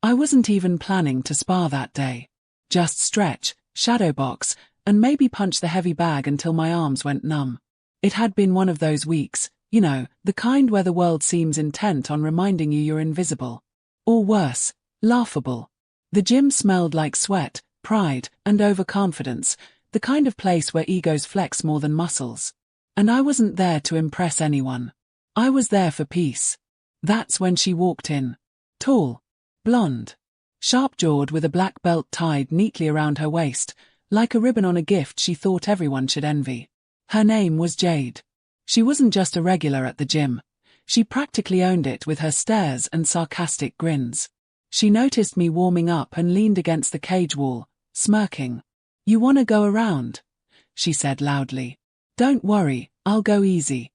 I wasn't even planning to spar that day. Just stretch, shadow box, and maybe punch the heavy bag until my arms went numb. It had been one of those weeks, you know, the kind where the world seems intent on reminding you you're invisible. Or worse, laughable. The gym smelled like sweat, pride, and overconfidence, the kind of place where egos flex more than muscles. And I wasn't there to impress anyone. I was there for peace. That's when she walked in. Tall, blonde, sharp-jawed with a black belt tied neatly around her waist, like a ribbon on a gift she thought everyone should envy. Her name was Jade. She wasn't just a regular at the gym. She practically owned it with her stares and sarcastic grins. She noticed me warming up and leaned against the cage wall, smirking. "You wanna go around?" she said loudly. "Don't worry, I'll go easy."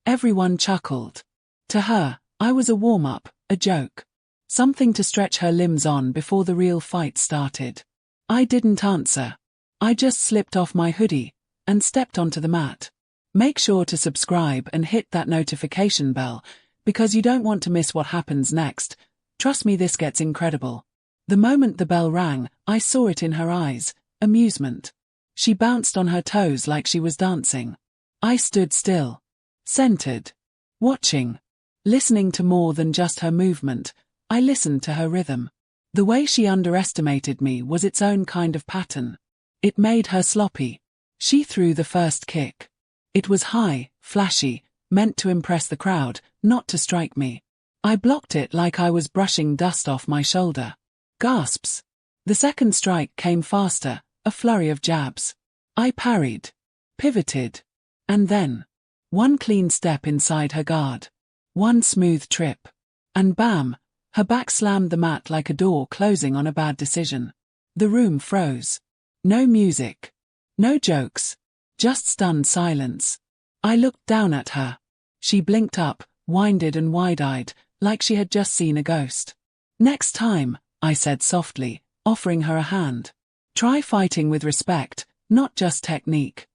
Everyone chuckled. To her, I was a warm-up, a joke. Something to stretch her limbs on before the real fight started. I didn't answer. I just slipped off my hoodie and stepped onto the mat. Make sure to subscribe and hit that notification bell, because you don't want to miss what happens next. Trust me, this gets incredible. The moment the bell rang, I saw it in her eyes, amusement. She bounced on her toes like she was dancing. I stood still, centered, watching, listening to more than just her movement. I listened to her rhythm. The way she underestimated me was its own kind of pattern. It made her sloppy. She threw the first kick. It was high, flashy, meant to impress the crowd, not to strike me. I blocked it like I was brushing dust off my shoulder. Gasps. The second strike came faster, a flurry of jabs. I parried, pivoted, and then, one clean step inside her guard. One smooth trip. And bam, her back slammed the mat like a door closing on a bad decision. The room froze. No music. No jokes. Just stunned silence. I looked down at her. She blinked up, winded and wide-eyed, like she had just seen a ghost. "Next time," I said softly, offering her a hand. "Try fighting with respect, not just technique."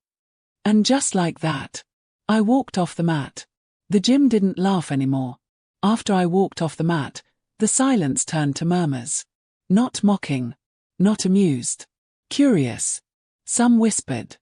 And just like that, I walked off the mat. The gym didn't laugh anymore. After I walked off the mat, the silence turned to murmurs. Not mocking. Not amused. Curious. Some whispered.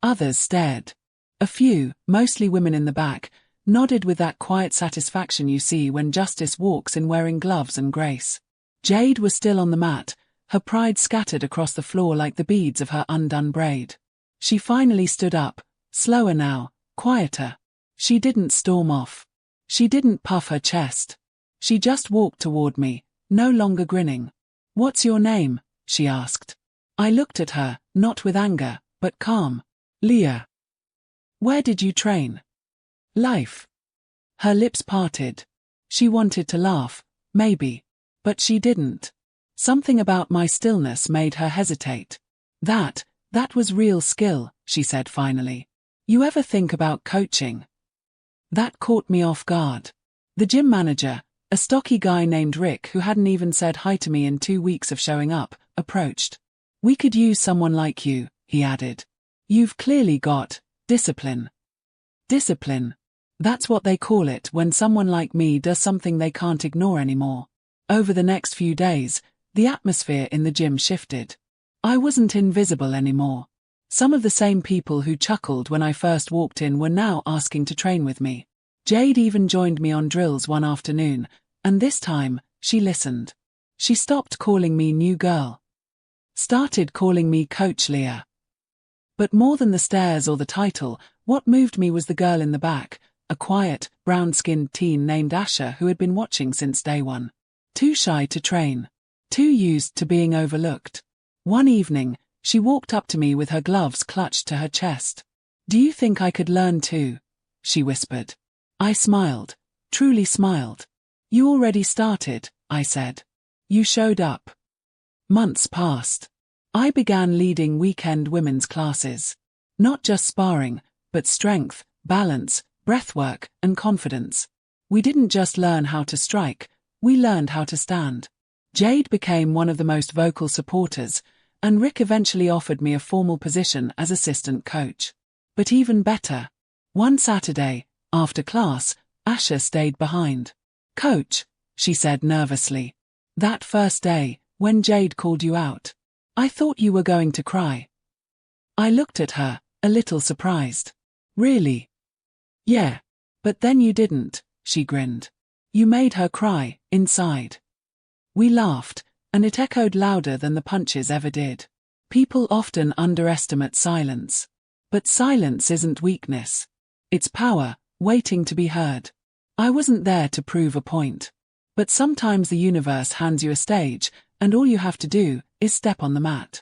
Others stared. A few, mostly women in the back, nodded with that quiet satisfaction you see when justice walks in wearing gloves and grace. Jade was still on the mat, her pride scattered across the floor like the beads of her undone braid. She finally stood up, slower now, quieter. She didn't storm off. She didn't puff her chest. She just walked toward me, no longer grinning. "What's your name?" she asked. I looked at her, not with anger, but calm. "Leah." "Where did you train?" "Life." Her lips parted. She wanted to laugh, maybe. But she didn't. Something about my stillness made her hesitate. That was real skill," she said finally. "You ever think about coaching?" That caught me off guard. The gym manager, a stocky guy named Rick who hadn't even said hi to me in 2 weeks of showing up, approached. "We could use someone like you," he added. "You've clearly got discipline." Discipline. That's what they call it when someone like me does something they can't ignore anymore. Over the next few days, the atmosphere in the gym shifted. I wasn't invisible anymore. Some of the same people who chuckled when I first walked in were now asking to train with me. Jade even joined me on drills one afternoon, and this time, she listened. She stopped calling me new girl. Started calling me Coach Leah. But more than the stares or the title, what moved me was the girl in the back, a quiet, brown-skinned teen named Asha who had been watching since day one. Too shy to train. Too used to being overlooked. One evening, she walked up to me with her gloves clutched to her chest. "Do you think I could learn too?" she whispered. I smiled, truly smiled. "You already started," I said. "You showed up." Months passed. I began leading weekend women's classes. Not just sparring, but strength, balance, breathwork, and confidence. We didn't just learn how to strike, we learned how to stand. Jade became one of the most vocal supporters, and Rick eventually offered me a formal position as assistant coach. But even better, one Saturday, after class, Asha stayed behind. "Coach," she said nervously, That first day, when Jade called you out. I thought you were going to cry. I looked at her, a little surprised. Really? Yeah. But then you didn't, she grinned. You made her cry, inside. We laughed, and it echoed louder than the punches ever did. People often underestimate silence. But silence isn't weakness. It's power, waiting to be heard. I wasn't there to prove a point. But sometimes the universe hands you a stage, and all you have to do is step on the mat.